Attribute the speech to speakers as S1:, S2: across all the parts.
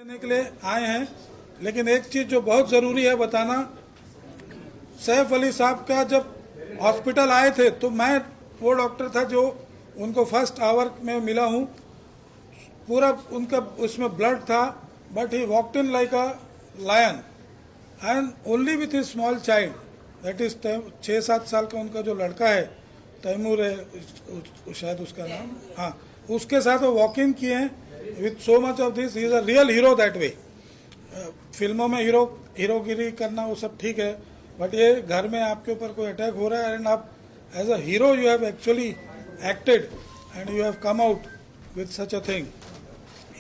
S1: देने के लिए आए हैं, लेकिन एक चीज जो बहुत जरूरी है बताना, सैफ अली साहब का जब हॉस्पिटल आए थे तो मैं वो डॉक्टर था जो उनको फर्स्ट आवर में मिला हूँ। पूरा उनका उसमें ब्लड था, but he walked in like a lion and only with his small child, that is 6-7 साल का उनका जो लड़का है, तैमूर है शायद उसका नाम, हाँ, उसके साथ वो वॉक इन किए हैं with so much of this. He is a real hero that way. फिल्मों में हीरोगिरी करना वो सब ठीक है, बट ये घर में आपके ऊपर कोई अटैक हो रहा है एंड आप as a hero you have actually acted and you have come out with such a thing.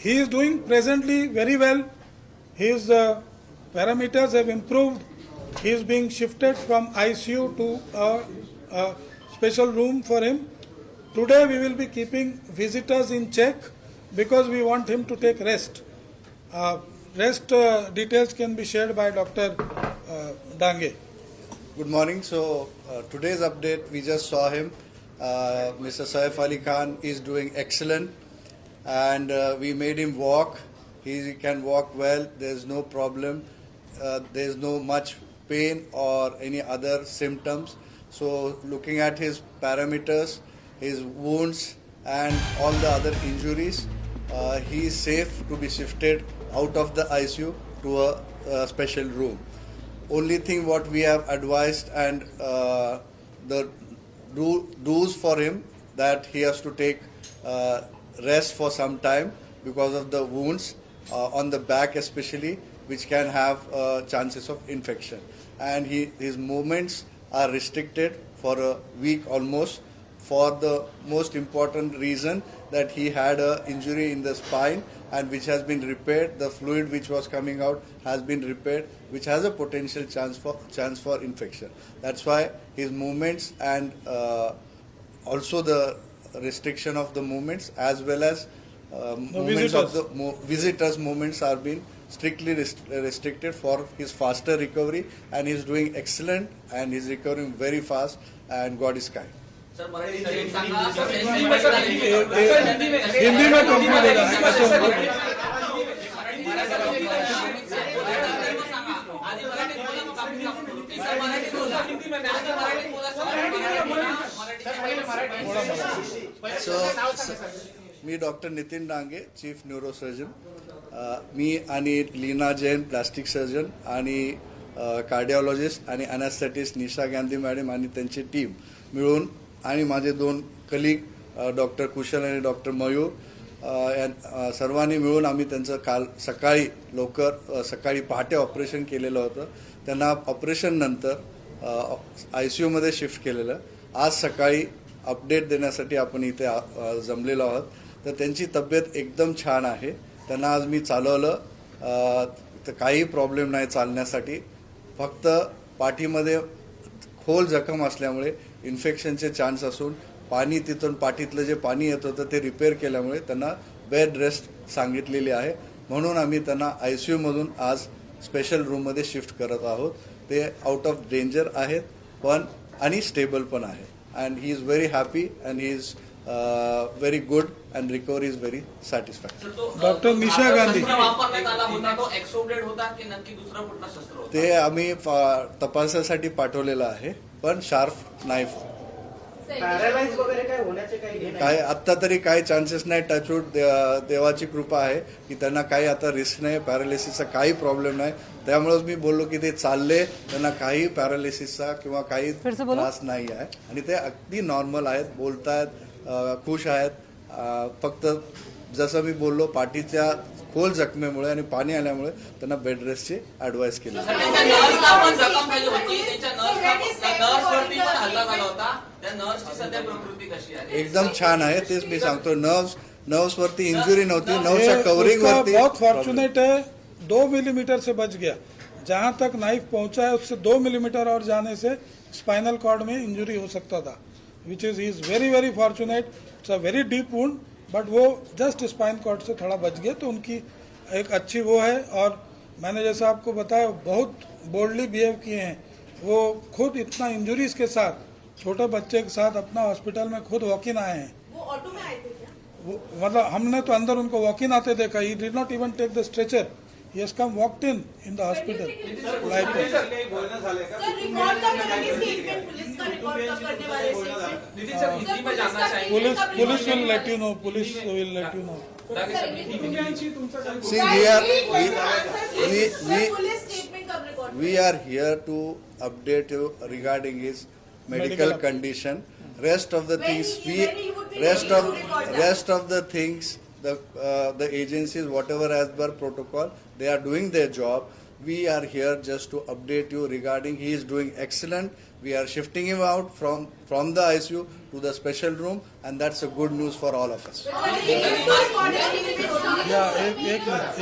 S1: He is doing presently very well. His parameters have improved. He is being shifted from ICU to a special room for him. Today we will be keeping visitors in check because we want him to take rest. Rest details can be shared by Dr. Dange.
S2: Good morning. So today's update, we just saw him. Mr. Saif Ali Khan is doing excellent, and we made him walk. He can walk well. There's no problem. There's no much pain or any other symptoms. So looking at his parameters, his wounds and all the other injuries, he is safe to be shifted out of the ICU to a special room. Only thing what we have advised and the do's for him, that he has to take rest for some time because of the wounds on the back especially, which can have chances of infection, and his movements are restricted for a week almost, for the most important reason that he had a injury in the spine and which has been repaired. The fluid which was coming out has been repaired, which has a potential chance for infection. That's why his movements and also the restriction of the movements as well as movements of the visitors' movements are being strictly restricted for his faster recovery, and he is doing excellent and he is recovering very fast, and God is kind.
S1: Hindi में complete
S2: मी doctor Nitin Dange, chief neurosurgeon. मी आणि Leena Jain plastic surgeon आणि cardiologist आणि anaesthetist Nisha Gandhi madam आणि त्यांची team मिळून आणि माझे 2 कलीग डॉक्टर कुशल आणि डॉक्टर मयूर सर्वांनी मिळून आम्ही त्यांचं काल सकाळी सकाळी पहाटे ऑपरेशन केलेलं होतं. त्यांना ऑपरेशन नंतर ICU मध्ये शिफ्ट केलेलं. आज सकाळी अपडेट देण्यासाठी आपण इथे जमलेलो आहोत. तर त्यांची तब्येत एकदम छान आहे. त्यांना आज मी चालवलं तर काही प्रॉब्लेम नाही चालण्यासाठी. फक्त पाठीमध्ये खोल जखम असल्यामुळे इन्फेक्शनचे चान्स असून पाणी तिथून पाठीतलं जे पाणी येत होतं ते रिपेअर केल्यामुळे त्यांना बेड रेस्ट सांगितलेली आहे. म्हणून आम्ही त्यांना ICU मधून आज स्पेशल रूममध्ये शिफ्ट करत आहोत. ते आउट ऑफ डेंजर आहेत पण आणि स्टेबल पण आहे. And he is very happy and he is very good and recovery is very satisfactory.
S1: Doctor Nisha Gandhi
S2: ते आम्ही तपासासाठी पाठवलेलं आहे, पण शार्प नाईफ
S3: पॅरालाइज वगैरे काय होण्याचे
S2: काय आता तरी काही चान्सेस नाही. टचवूड, देवाची कृपा आहे की त्यांना काही आता रिस्क नाही, पॅरालिसिसचा काही प्रॉब्लेम नाही. त्यामुळेच मी बोललो की ते चालले, त्यांना काही पॅरालिसिसचा किंवा काही त्रास नाही आहे आणि ते अगदी नॉर्मल आहेत, बोलतायत, खुश आहेत. फक्त जसं मी बोललो पाठीच्या खोल जखमेमुळे आणि पाणी आल्यामुळे त्यांना बेड रेस्टची ऍडवाइस केली. एकदम छान आहे. तेच मी सांगतो, नर्व्स वरती इंजुरी नव्हती, नर्व्सच्या कव्हरिंग वरती
S1: बहुत फॉर्चुनेट है. 2 मिलीमीटर से बच गया. जहां तक नाइफ पहुंचा है उससे 2 मिलीमीटर और जाने से स्पाइनल कॉर्ड में इंजुरी हो सकता था, which is very very fortunate. It's a very deep wound, but वो जस्ट स्पाइन कॉर्ड से थोड़ा बच गया, तो उनकी एक अच्छी वो है. और मैंने जैसा आपको बताया, बहुत बोल्डली बिहेव किए हैं. वो खुद इतना इंजुरीज के साथ, छोटे बच्चे के साथ अपना हॉस्पिटल में खुद वॉक इन आए हैं.
S4: वो ऑटो में आए थे क्या?
S1: मतलब हमने तो अंदर उनको वॉक इन आते देखा. He did not even take the stretcher. He has come walked in the hospital like
S4: sir record कब करेंगे स्टेटमेंट पुलिस का रिकॉर्ड कब करने वाले स्टेटमेंट
S5: नितिन सर हिंदी में जानना चाहेंगे.
S1: Police will let you know. Police will let you know.
S2: See,
S4: police statement कब record
S2: we are here to update you regarding his medical
S1: Medical
S2: condition. Rest of the
S4: When
S2: things
S4: he-
S2: we
S4: when he would be ready to record that?
S2: rest of the things the agencies whatever as per protocol they are doing their job. We are here just to update you regarding he is doing excellent. We are shifting him out from the ICU to the special room and that's a good news for all of us.
S1: Yeah, एक minute.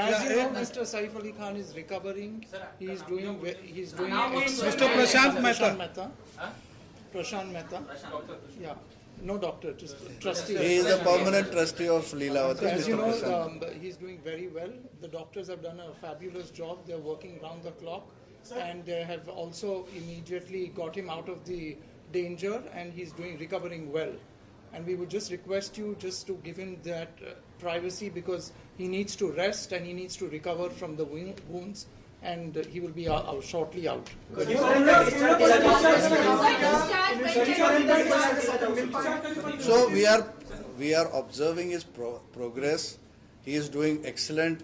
S6: As you know, Mr. Saif Ali Khan is recovering. He's doing
S1: Mr. Prashant Mehta.
S6: Prashant Mehta. Yeah, no doctor, just trustee.
S2: He is a permanent trustee of Leelavati.
S6: As you
S2: Mr.
S6: know,
S2: Prashant.
S6: he's doing very well. The doctors have done a fabulous job. They're working round the clock, and they have also immediately got him out of the danger, and he's recovering well. And we would just request you just to give him that privacy because he needs to rest and he needs to recover from the wounds, and he will be shortly out.
S2: So we are observing his progress. He is doing excellent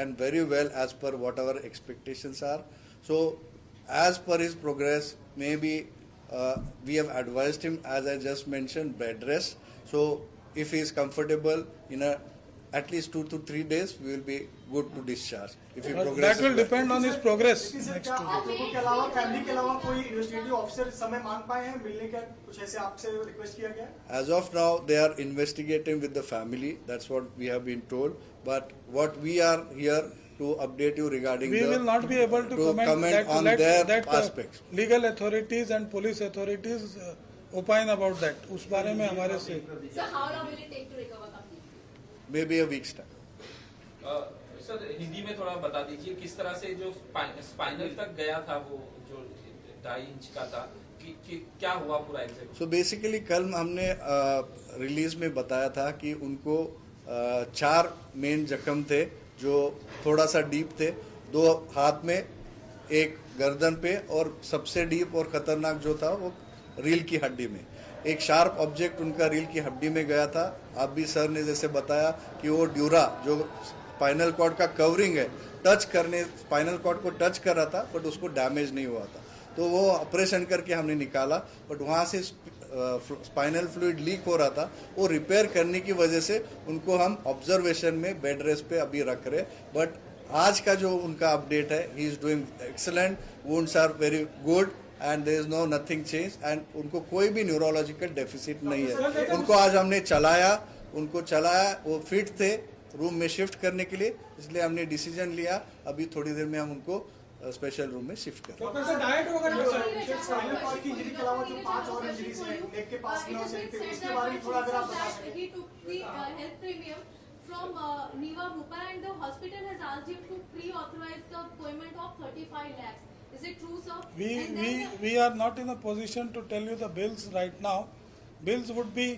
S2: and very well as per what our expectations are. So as per his progress, maybe we have advised him, as I just mentioned, bed rest. So if he is comfortable in at least 2 to 3 days, we will be good to discharge. If he
S1: That
S2: progresses
S1: will
S2: well.
S1: depend on his progress
S3: sir,
S1: next
S3: क्या
S1: 2
S3: आप
S1: days.
S3: लोगों के अलावा family के अलावा कोई investigative officer समय मांग पाए हैं मिलने का कुछ ऐसे आपसे रिक्वेस्ट किया गया है?
S2: As of now, they are investigating with the family. That's what we have been told. But what we are here to update you regarding
S1: We will not be able to comment that,
S2: on
S1: let
S2: their
S1: that
S2: aspects.
S1: legal authorities and police authorities opine about that. उस बारे में हमारे से
S7: So how long will it take to recover completely?
S2: Maybe a week's time.
S5: Sir Hindi में थोड़ा बता दीजिए किस तरह से जो स्पाइनल तक गया था वो जो 2.5 इंच का था कि क्या हुआ पूरा एग्जैक्ट.
S2: So basically कल हमने रिलीज में बताया था कि उनको 4 मेन जख्म थे जो थोड़ा सा डीप थे. 2 हाथ में, एक गर्दन पे और सबसे डीप और खतरनाक जो था वो रील की हड्डी में. एक शार्प ऑब्जेक्ट उनका रील की हड्डी में गया था. आप भी सर ने जैसे बताया कि वो ड्यूरा जो स्पाइनल कॉर्ड का कवरिंग है स्पाइनल कॉर्ड को टच कर रहा था बट उसको डैमेज नहीं हुआ था. तो वो ऑपरेशन करके हमने निकाला बट वहाँ से स्पाइनल फ्लूइड लीक हो रहा था. वो रिपेयर करने की वजह से उनको हम ऑब्जर्वेशन में बेड रेस्ट पे अभी रख रहे. बट आज का जो उनका अपडेट है, he is doing excellent. Wounds are very good and there is no nothing change and उनको कोई भी न्यूरोलॉजिकल डेफिसिट नहीं है. उनको आज हमने चलाया, वो फिट थे रूम में शिफ्ट करने के लिए, इसलिए हमने डिसीजन लिया अभी थोड़ी देर में हम उनको स्पेशल रूम में शिफ्ट करें.
S3: सर डाइट वगैरह स्पाइनल कॉर्ड की इंजरी के अलावा जो 5 और इंजरीज हैं नेक के पास में उसके बारे में थोड़ा अगर आप बता सकें.
S7: He took the health premium from Niva Bhopal and the hospital has asked him to pre-authorize the payment of 35 lakhs. Is it true, sir? And then
S1: we are not in a position to tell you the bills right now. Bills would be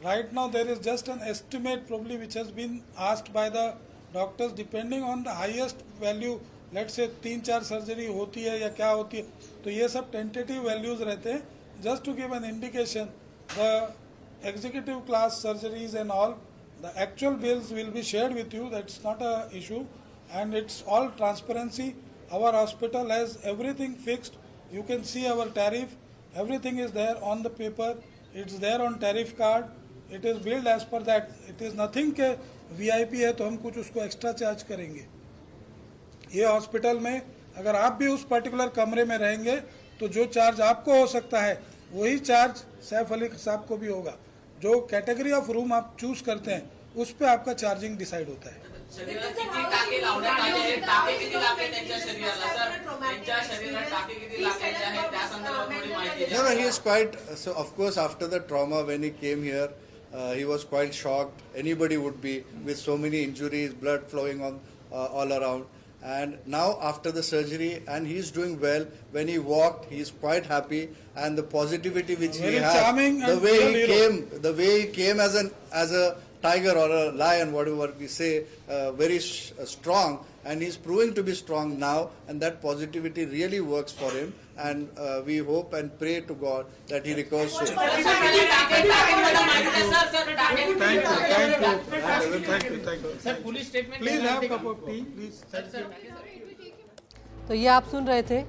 S1: right now there is just an estimate probably which has been asked by the doctors depending on the highest value. Let's say 3-4 surgery होती है या क्या होती है, तो ये सब tentative values रहते हैं. Just to give an indication, the executive class surgeries and all, the actual bills will be shared with you. That's not a issue and it's all transparency. Our hospital has everything fixed. You can see our tariff. Everything is there on the paper. It's there on tariff card. It is billed as per that. It is nothing के VIP है तो हम कुछ उसको extra charge करेंगे. ये hospital में अगर आप भी उस पर्टिकुलर कमरे में रहेंगे तो जो चार्ज आपको हो सकता है वही चार्ज सैफ अली साहब को भी होगा. जो कैटेगरी ऑफ रूम आप चूज करते हैं उस पर आपका चार्जिंग डिसाइड होता है.
S5: शरीरात किती टाके लावण्यात आले आहेत, टाके किती लागले त्यांच्या शरीराला सर, त्यांच्या शरीरात टाके किती लागायचे आहेत त्या संदर्भात थोडी माहिती द्या.
S2: No, he is quite, so of course after the trauma when he came here, he was quite shocked. Anybody would be with so many injuries, blood flowing on all around. and now after the surgery, and he's doing well. When he walked, he's quite happy, and the positivity which
S1: Very
S2: he has,
S1: charming
S2: the
S1: and
S2: way
S1: real
S2: he
S1: hero.
S2: came, the way he came as a tiger or a lion, whatever we say, very strong, and he's proving to be strong now, and that positivity really works for him, and we hope and pray to God that he recovers soon.
S1: Thank you.
S8: Sir police statement
S1: Please have a cup of tea, please.
S9: तो ये आप सुन रहे थे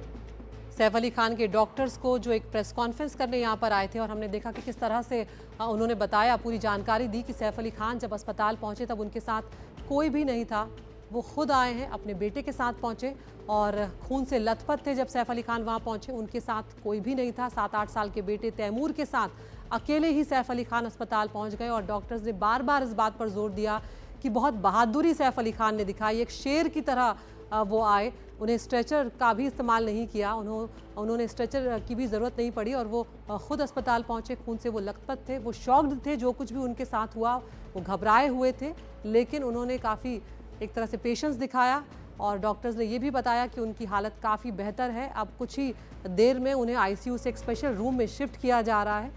S9: सैफ अली खान के doctors को जो एक press conference करने यहाँ पर आए थे, और हमने देखा कि किस तरह से उन्होंने बताया, पूरी जानकारी दी कि सैफ अली खान जब अस्पताल पहुँचे तब उनके साथ कोई भी नहीं था। वो खुद आए हैं, अपने बेटे के साथ पहुँचे और खून से लथपथ थे। जब सैफ अली खान वहाँ पहुँचे उनके साथ कोई भी नहीं था। 7-8 साल के बेटे तैमूर के साथ अकेले ही सैफ अली खान अस्पताल पहुँच गए, और डॉक्टर्स ने बार बार इस बात पर जोर दिया कि बहुत बहादुरी सैफ अली खान ने दिखाई, एक शेर की तरह वो आए। उन्हें स्ट्रेचर का भी इस्तेमाल नहीं किया, उन्होंने स्ट्रेचर की भी ज़रूरत नहीं पड़ी, और वो खुद अस्पताल पहुँचे। खून से वो लथपथ थे, वो शॉक्ड थे, जो कुछ भी उनके साथ हुआ वो घबराए हुए थे, लेकिन उन्होंने काफ़ी एक तरह से पेशेंस दिखाया, और डॉक्टर्स ने ये भी बताया कि उनकी हालत काफ़ी बेहतर है। अब कुछ ही देर में उन्हें आईसीयू से एक स्पेशल रूम में शिफ्ट किया जा रहा है।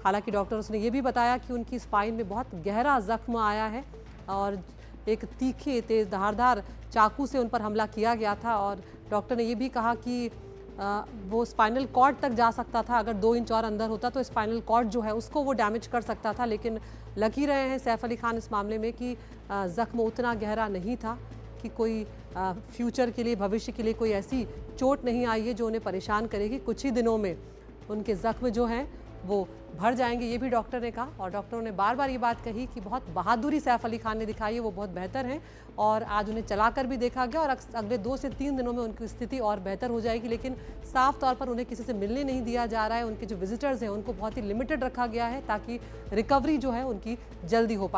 S9: हालांकि डॉक्टर्स ने ये भी बताया कि उनकी स्पाइन में बहुत गहरा जख्म आया है, और एक तीखे तेज़ धारदार चाकू से उन पर हमला किया गया था, और डॉक्टर ने ये भी कहा कि वो स्पाइनल कॉर्ड तक जा सकता था। अगर 2 इंच और अंदर होता तो स्पाइनल कॉर्ड जो है उसको वो डैमेज कर सकता था, लेकिन लगी रहे हैं सैफ अली खान इस मामले में कि ज़ख्म उतना गहरा नहीं था कि कोई फ्यूचर के लिए, भविष्य के लिए कोई ऐसी चोट नहीं आई है जो उन्हें परेशान करेगी। कुछ ही दिनों में उनके ज़ख्म जो हैं वो भर जाएंगे, ये भी डॉक्टर ने कहा। और डॉक्टरों ने बार बार ये बात कही कि बहुत बहादुरी सैफ अली खान ने दिखाई है, वो बहुत बेहतर हैं, और आज उन्हें चलाकर भी देखा गया, और अगले 2 से 3 दिनों में उनकी स्थिति और बेहतर हो जाएगी। लेकिन साफ तौर पर उन्हें किसी से मिलने नहीं दिया जा रहा है। उनके जो विजिटर्स हैं उनको बहुत ही लिमिटेड रखा गया है ताकि रिकवरी जो है उनकी जल्दी हो पाए।